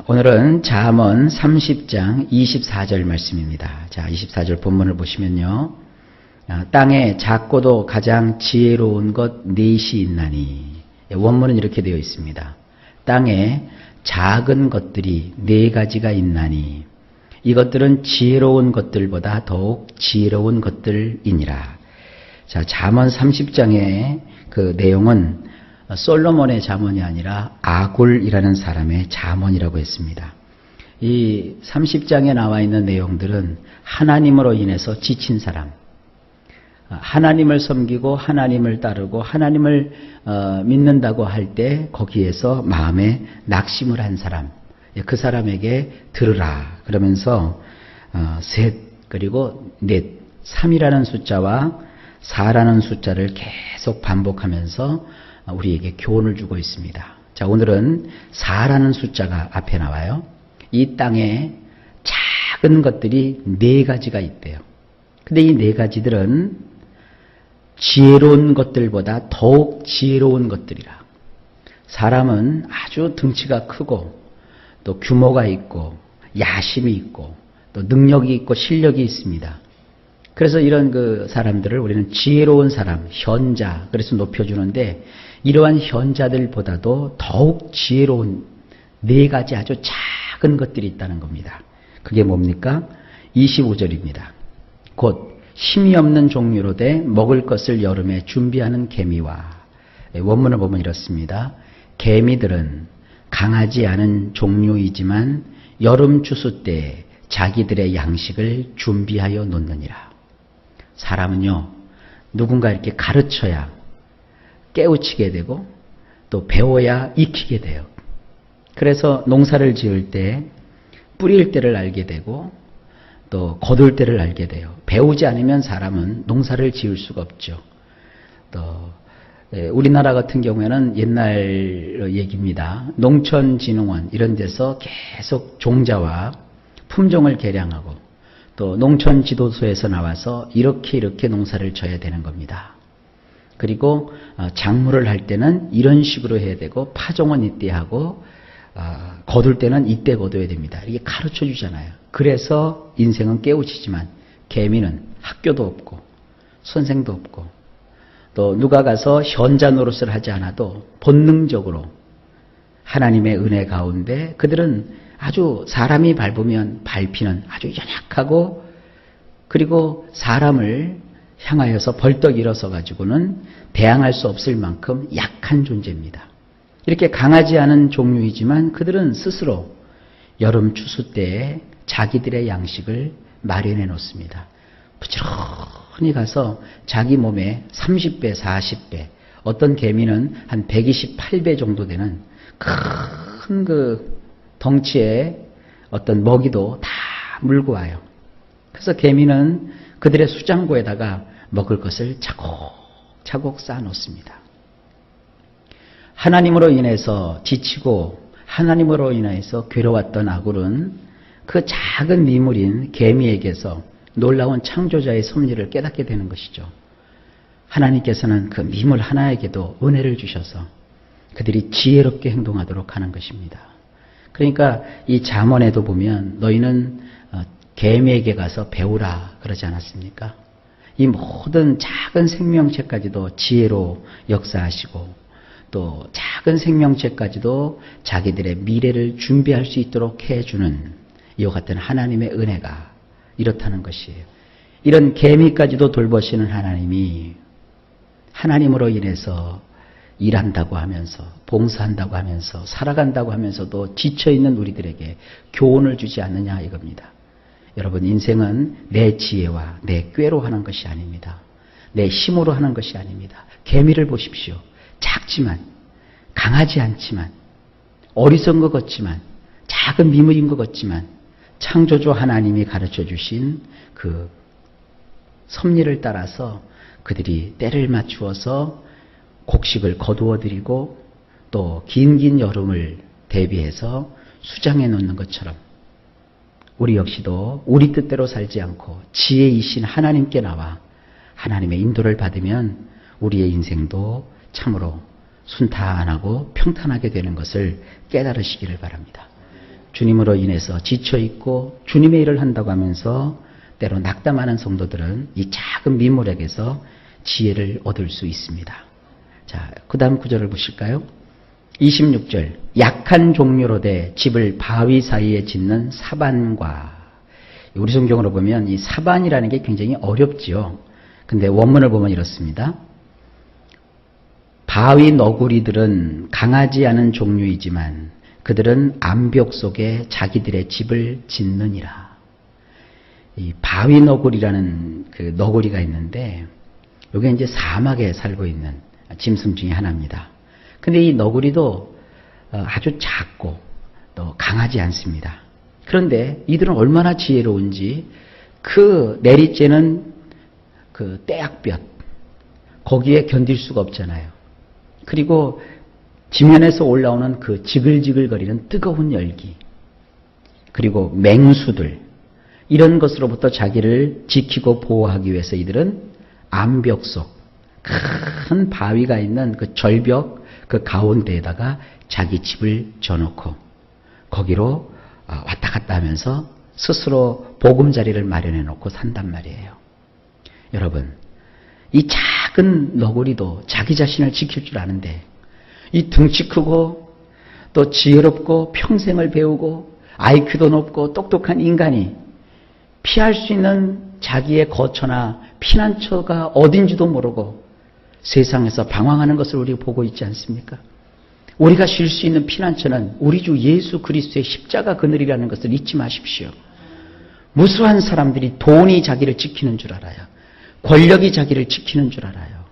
오늘은 잠언 30장 24절 말씀입니다. 자, 24절 본문을 보시면요. 땅에 작고도 가장 지혜로운 것 넷이 있나니. 원문은 이렇게 되어 있습니다. 땅에 작은 것들이 네 가지가 있나니 이것들은 지혜로운 것들보다 더욱 지혜로운 것들이니라. 자, 잠언 30장의 그 내용은 솔로몬의 잠언이 아니라 아굴이라는 사람의 잠언이라고 했습니다. 이 30장에 나와 있는 내용들은 하나님으로 인해서 지친 사람, 하나님을 섬기고 하나님을 따르고 하나님을 믿는다고 할 때 거기에서 마음에 낙심을 한 사람, 그 사람에게 들으라 그러면서 셋 그리고 넷, 3이라는 숫자와 4라는 숫자를 계속 반복하면서 우리에게 교훈을 주고 있습니다. 자, 오늘은 4라는 숫자가 앞에 나와요. 이 땅에 작은 것들이 네 가지가 있대요. 근데 이 네 가지들은 지혜로운 것들보다 더욱 지혜로운 것들이라. 사람은 아주 등치가 크고 또 규모가 있고 야심이 있고 또 능력이 있고 실력이 있습니다. 그래서 이런 그 사람들을 우리는 지혜로운 사람, 현자, 그래서 높여주는데 이러한 현자들보다도 더욱 지혜로운 네 가지 아주 작은 것들이 있다는 겁니다. 그게 뭡니까? 25절입니다. 곧 힘이 없는 종류로 돼 먹을 것을 여름에 준비하는 개미와, 원문을 보면 이렇습니다. 개미들은 강하지 않은 종류이지만 여름 추수 때 자기들의 양식을 준비하여 놓느니라. 사람은요, 누군가 이렇게 가르쳐야 깨우치게 되고 또 배워야 익히게 돼요. 그래서 농사를 지을 때 뿌릴 때를 알게 되고 또 거둘 때를 알게 돼요. 배우지 않으면 사람은 농사를 지을 수가 없죠. 또 우리나라 같은 경우에는 옛날 얘기입니다. 농촌진흥원 이런 데서 계속 종자와 품종을 개량하고 또 농촌지도소에서 나와서 이렇게 농사를 져야 되는 겁니다. 그리고 작물을 할 때는 이런 식으로 해야 되고 파종은 이때 하고 거둘 때는 이때 거둬야 됩니다. 이게 가르쳐 주잖아요. 그래서 인생은 깨우치지만 개미는 학교도 없고 선생도 없고 또 누가 가서 현자 노릇을 하지 않아도 본능적으로 하나님의 은혜 가운데 그들은 아주 사람이 밟으면 밟히는 아주 연약하고 그리고 사람을 향하여서 벌떡 일어서 가지고는 대항할 수 없을 만큼 약한 존재입니다. 이렇게 강하지 않은 종류이지만 그들은 스스로 여름 추수 때에 자기들의 양식을 마련해 놓습니다. 부지런히 가서 자기 몸에 30배, 40배, 어떤 개미는 한 128배 정도 되는 큰 그 덩치에 어떤 먹이도 다 물고 와요. 그래서 개미는 그들의 수장고에다가 먹을 것을 차곡차곡 쌓아놓습니다. 하나님으로 인해서 지치고 하나님으로 인해서 괴로웠던 아굴은 그 작은 미물인 개미에게서 놀라운 창조자의 섭리를 깨닫게 되는 것이죠. 하나님께서는 그 미물 하나에게도 은혜를 주셔서 그들이 지혜롭게 행동하도록 하는 것입니다. 그러니까 이 잠언에도 보면 너희는 개미에게 가서 배우라 그러지 않았습니까? 이 모든 작은 생명체까지도 지혜로 역사하시고 또 작은 생명체까지도 자기들의 미래를 준비할 수 있도록 해주는 이와 같은 하나님의 은혜가 이렇다는 것이에요. 이런 개미까지도 돌보시는 하나님이 하나님으로 인해서 일한다고 하면서 봉사한다고 하면서 살아간다고 하면서도 지쳐있는 우리들에게 교훈을 주지 않느냐 이겁니다. 여러분, 인생은 내 지혜와 내 꾀로 하는 것이 아닙니다. 내 힘으로 하는 것이 아닙니다. 개미를 보십시오. 작지만 강하지 않지만 어리석은 것 같지만 작은 미물인 것 같지만 창조주 하나님이 가르쳐 주신 그 섭리를 따라서 그들이 때를 맞추어서 곡식을 거두어 드리고 또 긴 여름을 대비해서 수장해 놓는 것처럼 우리 역시도 우리 뜻대로 살지 않고 지혜이신 하나님께 나와 하나님의 인도를 받으면 우리의 인생도 참으로 순탄하고 평탄하게 되는 것을 깨달으시기를 바랍니다. 주님으로 인해서 지쳐있고 주님의 일을 한다고 하면서 때로 낙담하는 성도들은 이 작은 미물에게서 지혜를 얻을 수 있습니다. 자, 그 다음 구절을 보실까요? 26절, 약한 종류로 돼 집을 바위 사이에 짓는 사반과. 우리 성경으로 보면 이 사반이라는 게 굉장히 어렵지요. 근데 원문을 보면 이렇습니다. 바위 너구리들은 강하지 않은 종류이지만 그들은 암벽 속에 자기들의 집을 짓느니라. 이 바위 너구리라는 그 너구리가 있는데 여기 이제 사막에 살고 있는 짐승 중에 하나입니다. 근데 이 너구리도 아주 작고 또 강하지 않습니다. 그런데 이들은 얼마나 지혜로운지 그 내리쬐는 그 떼약볕 거기에 견딜 수가 없잖아요. 그리고 지면에서 올라오는 그 지글지글거리는 뜨거운 열기 그리고 맹수들 이런 것으로부터 자기를 지키고 보호하기 위해서 이들은 암벽 속 큰 바위가 있는 그 절벽 그 가운데에다가 자기 집을 져놓고 거기로 왔다 갔다 하면서 스스로 보금자리를 마련해 놓고 산단 말이에요. 여러분, 이 작은 너구리도 자기 자신을 지킬 줄 아는데 이 등치 크고 또 지혜롭고 평생을 배우고 IQ도 높고 똑똑한 인간이 피할 수 있는 자기의 거처나 피난처가 어딘지도 모르고 세상에서 방황하는 것을 우리가 보고 있지 않습니까? 우리가 쉴 수 있는 피난처는 우리 주 예수 그리스도의 십자가 그늘이라는 것을 잊지 마십시오. 무수한 사람들이 돈이 자기를 지키는 줄 알아요. 권력이 자기를 지키는 줄 알아요.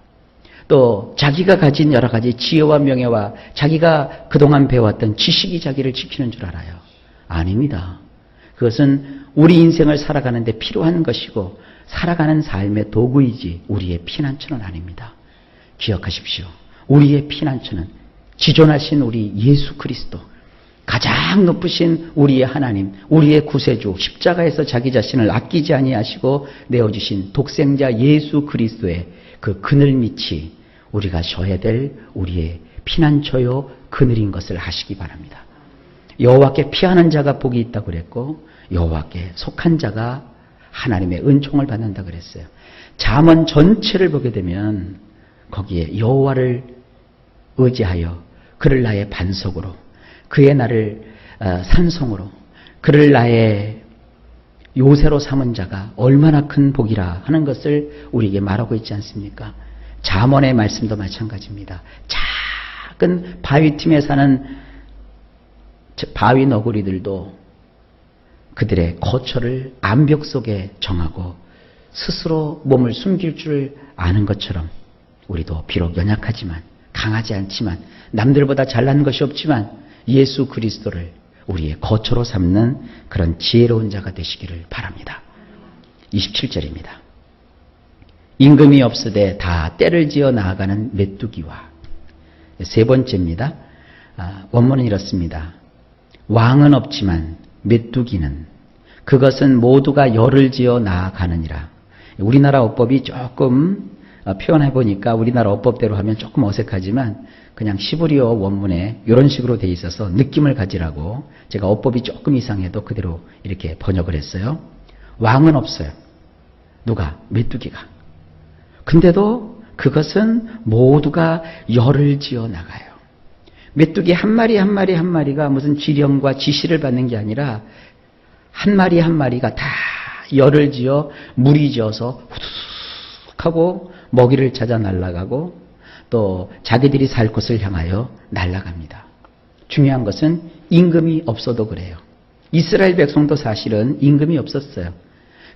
또 자기가 가진 여러 가지 지혜와 명예와 자기가 그동안 배웠던 지식이 자기를 지키는 줄 알아요. 아닙니다. 그것은 우리 인생을 살아가는 데 필요한 것이고 살아가는 삶의 도구이지 우리의 피난처는 아닙니다. 기억하십시오. 우리의 피난처는 지존하신 우리 예수 그리스도, 가장 높으신 우리의 하나님, 우리의 구세주, 십자가에서 자기 자신을 아끼지 아니하시고 내어주신 독생자 예수 그리스도의 그 그늘 밑이 우리가 쉬어야 될 우리의 피난처요 그늘인 것을 아시기 바랍니다. 여호와께 피하는 자가 복이 있다고 그랬고 여호와께 속한 자가 하나님의 은총을 받는다 그랬어요. 잠언 전체를 보게 되면 거기에 여호와를 의지하여 그를 나의 반석으로 그의 나를 산성으로 그를 나의 요새로 삼은 자가 얼마나 큰 복이라 하는 것을 우리에게 말하고 있지 않습니까? 잠언의 말씀도 마찬가지입니다. 작은 바위 틈에 사는 바위 너구리들도 그들의 거처를 암벽 속에 정하고 스스로 몸을 숨길 줄 아는 것처럼 우리도 비록 연약하지만 강하지 않지만 남들보다 잘난 것이 없지만 예수 그리스도를 우리의 거처로 삼는 그런 지혜로운 자가 되시기를 바랍니다. 27절입니다. 임금이 없으되 다 때를 지어 나아가는 메뚜기와. 세 번째입니다. 원문은 이렇습니다. 왕은 없지만 메뚜기는 그것은 모두가 열을 지어 나아가느니라. 우리나라 어법이 조금 표현해 보니까 우리나라 어법대로 하면 조금 어색하지만 그냥 시브리어 원문에 이런 식으로 돼 있어서 느낌을 가지라고 제가 어법이 조금 이상해도 그대로 이렇게 번역을 했어요. 왕은 없어요. 누가? 메뚜기가. 근데도 그것은 모두가 열을 지어 나가요. 메뚜기 한 마리 한 마리 한 마리가 무슨 지령과 지시를 받는 게 아니라 한 마리 한 마리가 다 열을 지어 무리지어서 후두둑 하고 먹이를 찾아 날아가고 또 자기들이 살 곳을 향하여 날아갑니다. 중요한 것은 임금이 없어도 그래요. 이스라엘 백성도 사실은 임금이 없었어요.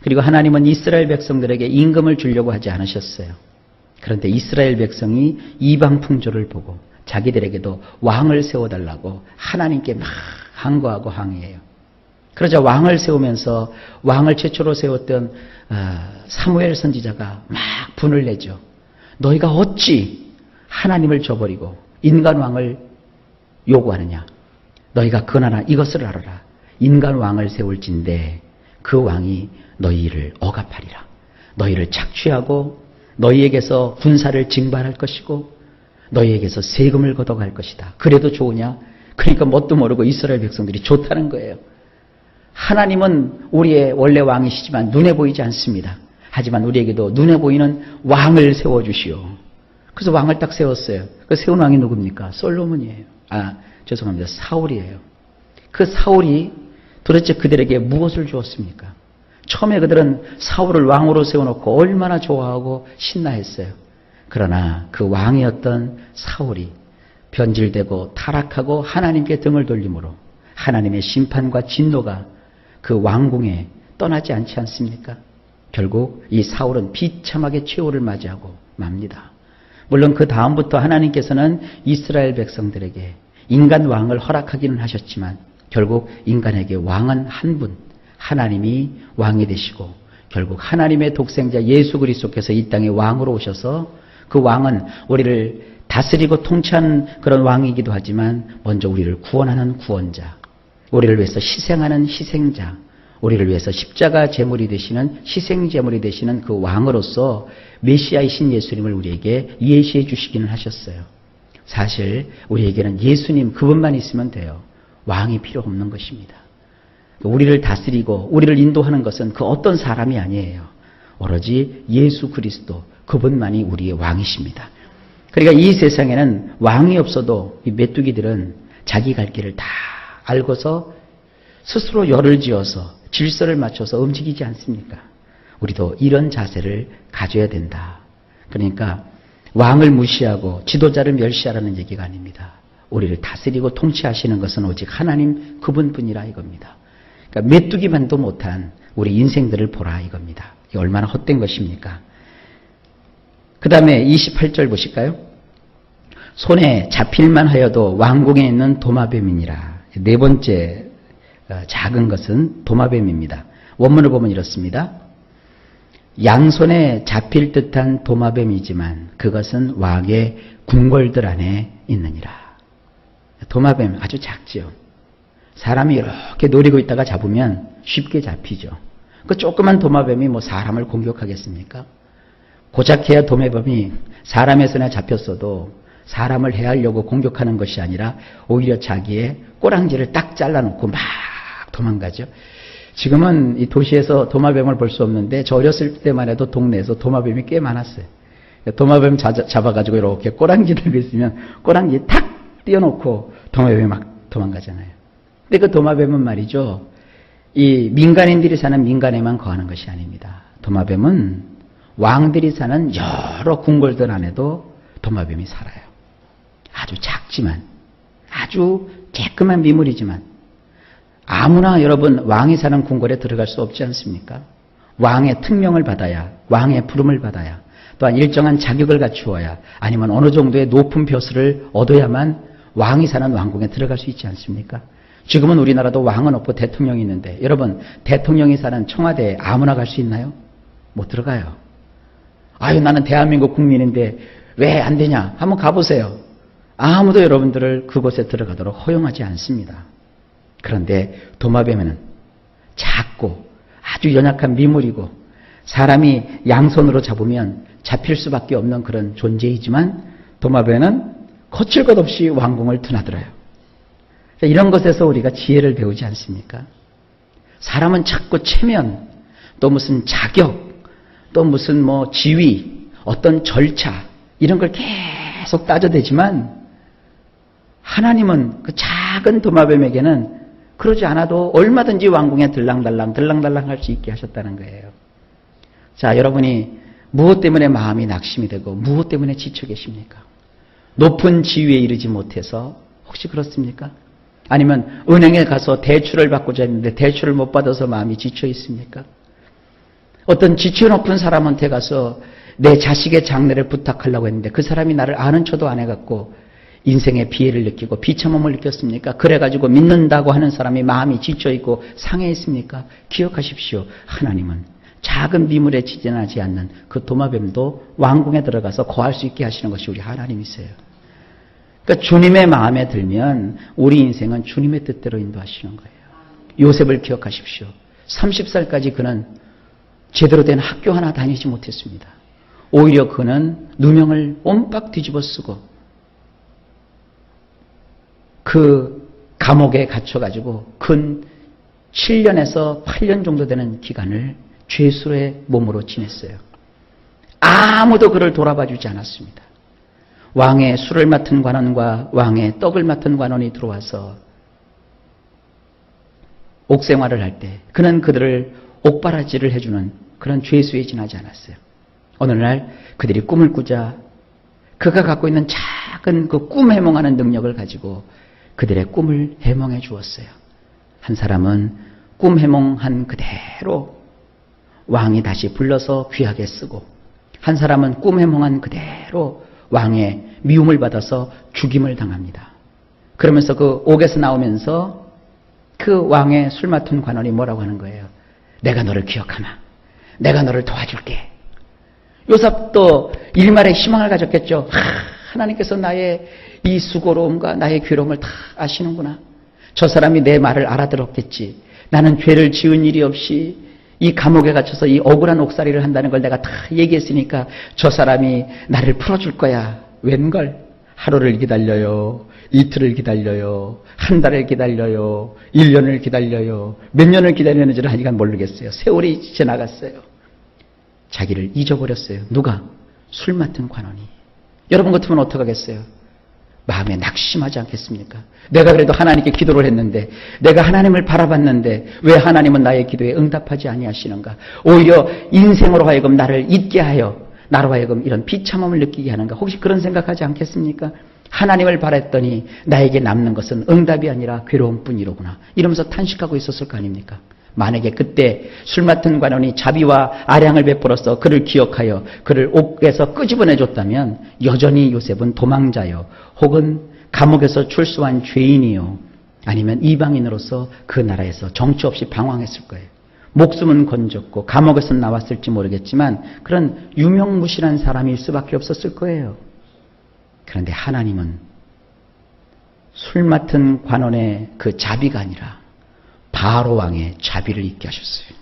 그리고 하나님은 이스라엘 백성들에게 임금을 주려고 하지 않으셨어요. 그런데 이스라엘 백성이 이방 풍조를 보고 자기들에게도 왕을 세워달라고 하나님께 막 항거하고 항의해요. 그러자 왕을 세우면서 왕을 최초로 세웠던 사무엘 선지자가 막 분을 내죠. 너희가 어찌 하나님을 저버리고 인간 왕을 요구하느냐. 너희가 그러나 이것을 알아라. 인간 왕을 세울진데 그 왕이 너희를 억압하리라. 너희를 착취하고 너희에게서 군사를 징발할 것이고 너희에게서 세금을 걷어갈 것이다. 그래도 좋으냐? 그러니까 뭣도 모르고 이스라엘 백성들이 좋다는 거예요. 하나님은 우리의 원래 왕이시지만 눈에 보이지 않습니다. 하지만 우리에게도 눈에 보이는 왕을 세워주시오. 그래서 왕을 딱 세웠어요. 그 세운 왕이 누굽니까? 솔로몬이에요. 죄송합니다. 사울이에요. 그 사울이 도대체 그들에게 무엇을 주었습니까? 처음에 그들은 사울을 왕으로 세워놓고 얼마나 좋아하고 신나했어요. 그러나 그 왕이었던 사울이 변질되고 타락하고 하나님께 등을 돌림으로 하나님의 심판과 진노가 그 왕궁에 떠나지 않지 않습니까? 결국 이 사울은 비참하게 최후를 맞이하고 맙니다. 물론 그 다음부터 하나님께서는 이스라엘 백성들에게 인간 왕을 허락하기는 하셨지만 결국 인간에게 왕은 한 분, 하나님이 왕이 되시고 결국 하나님의 독생자 예수 그리스도께서 이 땅에 왕으로 오셔서 그 왕은 우리를 다스리고 통치하는 그런 왕이기도 하지만 먼저 우리를 구원하는 구원자, 우리를 위해서 희생하는 희생자, 우리를 위해서 십자가 제물이 되시는 희생 제물이 되시는 그 왕으로서 메시아이신 예수님을 우리에게 예시해 주시기는 하셨어요. 사실 우리에게는 예수님 그분만 있으면 돼요. 왕이 필요 없는 것입니다. 우리를 다스리고 우리를 인도하는 것은 그 어떤 사람이 아니에요. 오로지 예수 그리스도 그분만이 우리의 왕이십니다. 그러니까 이 세상에는 왕이 없어도 이 메뚜기들은 자기 갈 길을 다 알고서 스스로 열을 지어서 질서를 맞춰서 움직이지 않습니까? 우리도 이런 자세를 가져야 된다. 그러니까 왕을 무시하고 지도자를 멸시하라는 얘기가 아닙니다. 우리를 다스리고 통치하시는 것은 오직 하나님 그분뿐이라 이겁니다. 그러니까 메뚜기만도 못한 우리 인생들을 보라 이겁니다. 이게 얼마나 헛된 것입니까? 그 다음에 28절 보실까요? 손에 잡힐만 하여도 왕궁에 있는 도마뱀이니라. 네 번째 작은 것은 도마뱀입니다. 원문을 보면 이렇습니다. 양손에 잡힐 듯한 도마뱀이지만 그것은 왕의 궁궐들 안에 있느니라. 도마뱀 아주 작지요. 사람이 이렇게 노리고 있다가 잡으면 쉽게 잡히죠. 그 조그만 도마뱀이 뭐 사람을 공격하겠습니까? 고작해야 도마뱀이 사람의 손에 잡혔어도 사람을 해하려고 공격하는 것이 아니라 오히려 자기의 꼬랑지를 딱 잘라놓고 막 도망가죠. 지금은 이 도시에서 도마뱀을 볼 수 없는데 저 어렸을 때만 해도 동네에서 도마뱀이 꽤 많았어요. 도마뱀 잡아가지고 이렇게 꼬랑지 들고 있으면 꼬랑지 탁 띄워놓고 도마뱀이 막 도망가잖아요. 근데 그 도마뱀은 말이죠. 이 민간인들이 사는 민간에만 거하는 것이 아닙니다. 도마뱀은 왕들이 사는 여러 궁궐들 안에도 도마뱀이 살아요. 아주 작지만 아주 깨끗한 미물이지만 아무나 여러분 왕이 사는 궁궐에 들어갈 수 없지 않습니까? 왕의 특명을 받아야 왕의 부름을 받아야 또한 일정한 자격을 갖추어야 아니면 어느 정도의 높은 벼슬을 얻어야만 왕이 사는 왕궁에 들어갈 수 있지 않습니까? 지금은 우리나라도 왕은 없고 대통령이 있는데 여러분 대통령이 사는 청와대에 아무나 갈 수 있나요? 못 들어가요. 아유 나는 대한민국 국민인데 왜 안 되냐? 한번 가보세요. 아무도 여러분들을 그곳에 들어가도록 허용하지 않습니다. 그런데 도마뱀에는 작고 아주 연약한 미물이고 사람이 양손으로 잡으면 잡힐 수밖에 없는 그런 존재이지만 도마뱀은 거칠 것 없이 왕궁을 드나들어요. 이런 것에서 우리가 지혜를 배우지 않습니까? 사람은 자꾸 체면, 또 무슨 자격, 또 무슨 뭐 지위, 어떤 절차 이런 걸 계속 따져대지만 하나님은 그 작은 도마뱀에게는 그러지 않아도 얼마든지 왕궁에 들랑달랑 할 수 있게 하셨다는 거예요. 자, 여러분이 무엇 때문에 마음이 낙심이 되고 무엇 때문에 지쳐 계십니까? 높은 지위에 이르지 못해서 혹시 그렇습니까? 아니면 은행에 가서 대출을 받고자 했는데 대출을 못 받아서 마음이 지쳐 있습니까? 어떤 지체 높은 사람한테 가서 내 자식의 장례를 부탁하려고 했는데 그 사람이 나를 아는 척도 안 해갖고 인생의 비애를 느끼고 비참함을 느꼈습니까? 그래가지고 믿는다고 하는 사람이 마음이 지쳐있고 상해 있습니까? 기억하십시오. 하나님은 작은 미물에 지진하지 않는 그 도마뱀도 왕궁에 들어가서 거할 수 있게 하시는 것이 우리 하나님이세요. 그러니까 주님의 마음에 들면 우리 인생은 주님의 뜻대로 인도하시는 거예요. 요셉을 기억하십시오. 30살까지 그는 제대로 된 학교 하나 다니지 못했습니다. 오히려 그는 누명을 옴빡 뒤집어 쓰고 그 감옥에 갇혀가지고 근 7년에서 8년 정도 되는 기간을 죄수의 몸으로 지냈어요. 아무도 그를 돌아봐주지 않았습니다. 왕의 술을 맡은 관원과 왕의 떡을 맡은 관원이 들어와서 옥생활을 할 때 그는 그들을 옥바라지를 해주는 그런 죄수에 지나지 않았어요. 어느 날 그들이 꿈을 꾸자 그가 갖고 있는 작은 그 꿈 해몽하는 능력을 가지고 그들의 꿈을 해몽해 주었어요. 한 사람은 꿈 해몽한 그대로 왕이 다시 불러서 귀하게 쓰고, 한 사람은 꿈 해몽한 그대로 왕의 미움을 받아서 죽임을 당합니다. 그러면서 그 옥에서 나오면서 그 왕의 술 맡은 관원이 뭐라고 하는 거예요? 내가 너를 기억하마. 내가 너를 도와줄게. 요셉도 일말의 희망을 가졌겠죠. 하나님께서 나의 이 수고로움과 나의 괴로움을 다 아시는구나. 저 사람이 내 말을 알아들었겠지. 나는 죄를 지은 일이 없이 이 감옥에 갇혀서 이 억울한 옥살이를 한다는 걸 내가 다 얘기했으니까 저 사람이 나를 풀어줄 거야. 웬걸? 하루를 기다려요. 이틀을 기다려요. 한 달을 기다려요. 1년을 기다려요. 몇 년을 기다렸는지는 하여간 모르겠어요. 세월이 지나갔어요. 자기를 잊어버렸어요. 누가? 술 맡은 관원이. 여러분 같으면 어떡하겠어요? 마음에 낙심하지 않겠습니까? 내가 그래도 하나님께 기도를 했는데, 내가 하나님을 바라봤는데 왜 하나님은 나의 기도에 응답하지 아니하시는가? 오히려 인생으로 하여금 나를 잊게 하여 나로 하여금 이런 비참함을 느끼게 하는가? 혹시 그런 생각하지 않겠습니까? 하나님을 바랬더니 나에게 남는 것은 응답이 아니라 괴로움뿐이로구나. 이러면서 탄식하고 있었을 거 아닙니까? 만약에 그때 술 맡은 관원이 자비와 아량을 베풀어서 그를 기억하여 그를 옥에서 끄집어내줬다면 여전히 요셉은 도망자요, 혹은 감옥에서 출소한 죄인이요, 아니면 이방인으로서 그 나라에서 정처 없이 방황했을 거예요. 목숨은 건졌고 감옥에서 나왔을지 모르겠지만 그런 유명무실한 사람일 수밖에 없었을 거예요. 그런데 하나님은 술 맡은 관원의 그 자비가 아니라 바로 왕의 자비를 있게 하셨어요.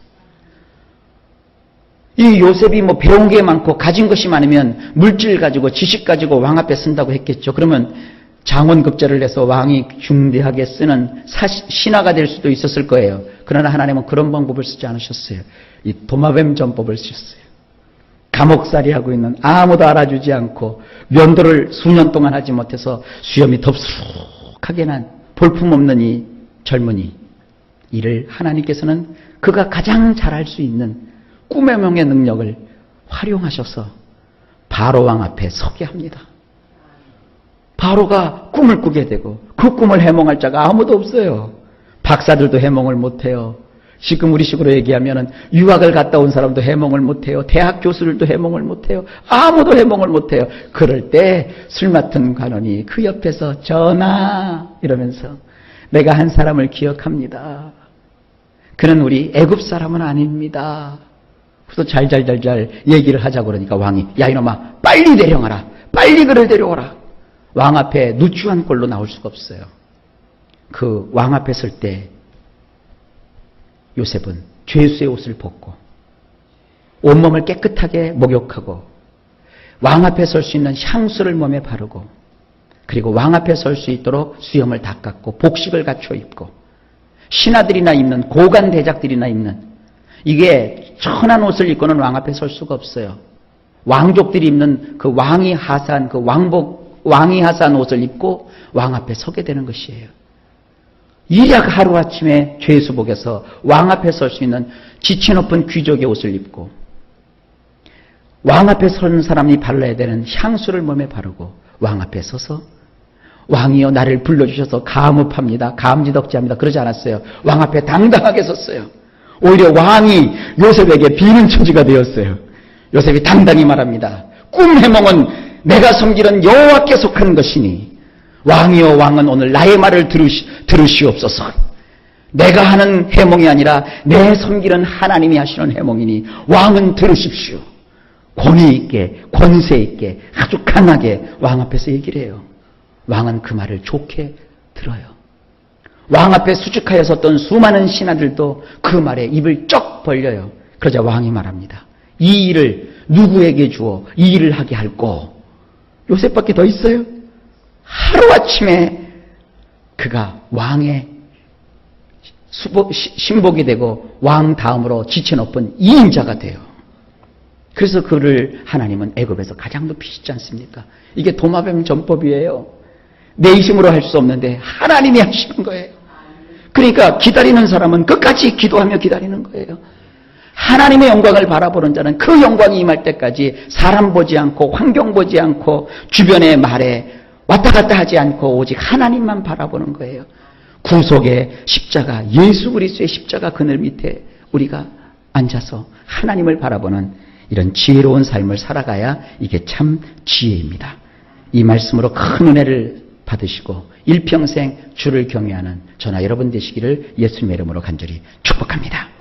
이 요셉이 뭐 배운 게 많고 가진 것이 많으면 물질 가지고 지식 가지고 왕 앞에 쓴다고 했겠죠. 그러면 장원급제를 해서 왕이 중대하게 쓰는 신하가 될 수도 있었을 거예요. 그러나 하나님은 그런 방법을 쓰지 않으셨어요. 이 도마뱀 전법을 쓰셨어요. 감옥살이 하고 있는, 아무도 알아주지 않고 면도를 수년 동안 하지 못해서 수염이 덥수룩하게 난 볼품없는 이 젊은이, 이를 하나님께서는 그가 가장 잘할 수 있는 꿈의 명의 능력을 활용하셔서 바로 왕 앞에 서게 합니다. 바로가 꿈을 꾸게 되고 그 꿈을 해몽할 자가 아무도 없어요. 박사들도 해몽을 못해요. 지금 우리식으로 얘기하면 유학을 갔다 온 사람도 해몽을 못해요. 대학 교수들도 해몽을 못해요. 아무도 해몽을 못해요. 그럴 때 술 맡은 관원이 그 옆에서 전하 이러면서 내가 한 사람을 기억합니다. 그는 우리 애굽 사람은 아닙니다. 그래서 잘 얘기를 하자고 그러니까 왕이 야 이놈아 빨리 데려가라. 빨리 그를 데려오라. 왕 앞에 누추한 꼴로 나올 수가 없어요. 그 왕 앞에 설 때 요셉은 죄수의 옷을 벗고 온몸을 깨끗하게 목욕하고 왕 앞에 설 수 있는 향수를 몸에 바르고 그리고 왕 앞에 설 수 있도록 수염을 다 깎고 복식을 갖춰 입고 신하들이나 입는 고관 대작들이나 입는 이게 천한 옷을 입고는 왕 앞에 설 수가 없어요. 왕족들이 입는 그 왕이 하사한 그 왕이 하사한 옷을 입고 왕 앞에 서게 되는 것이에요. 일약 하루아침에 죄수복에서 왕 앞에 설 수 있는 지체 높은 귀족의 옷을 입고 왕 앞에 서는 사람이 발라야 되는 향수를 몸에 바르고 왕 앞에 서서 왕이여 나를 불러주셔서 감업합니다. 감지덕지합니다. 그러지 않았어요. 왕 앞에 당당하게 섰어요. 오히려 왕이 요셉에게 비는 처지가 되었어요. 요셉이 당당히 말합니다. 꿈 해몽은 내가 섬기는 여호와께 속한 것이니 왕이여 왕은 오늘 나의 말을 들으시옵소서. 내가 하는 해몽이 아니라 내 섬기는 하나님이 하시는 해몽이니 왕은 들으십시오. 권위 있게 권세 있게 아주 강하게 왕 앞에서 얘기를 해요. 왕은 그 말을 좋게 들어요. 왕 앞에 수직하여 섰던 수많은 신하들도 그 말에 입을 쩍 벌려요. 그러자 왕이 말합니다. 이 일을 누구에게 주어 이 일을 하게 할꼬? 요셉밖에 더 있어요? 하루아침에 그가 왕의 신복이 되고 왕 다음으로 지체 높은 2인자가 돼요. 그래서 그를 하나님은 애굽에서 가장 높이시지 않습니까? 이게 도마뱀 전법이에요. 내 힘으로 할 수 없는데 하나님이 하시는 거예요. 그러니까 기다리는 사람은 끝까지 기도하며 기다리는 거예요. 하나님의 영광을 바라보는 자는 그 영광이 임할 때까지 사람 보지 않고 환경 보지 않고 주변의 말에 왔다 갔다 하지 않고 오직 하나님만 바라보는 거예요. 구속의 십자가, 예수 그리스도의 십자가 그늘 밑에 우리가 앉아서 하나님을 바라보는 이런 지혜로운 삶을 살아가야 이게 참 지혜입니다. 이 말씀으로 큰 은혜를 받으시고 일평생 주를 경외하는 저나 여러분 되시기를 예수님의 이름으로 간절히 축복합니다.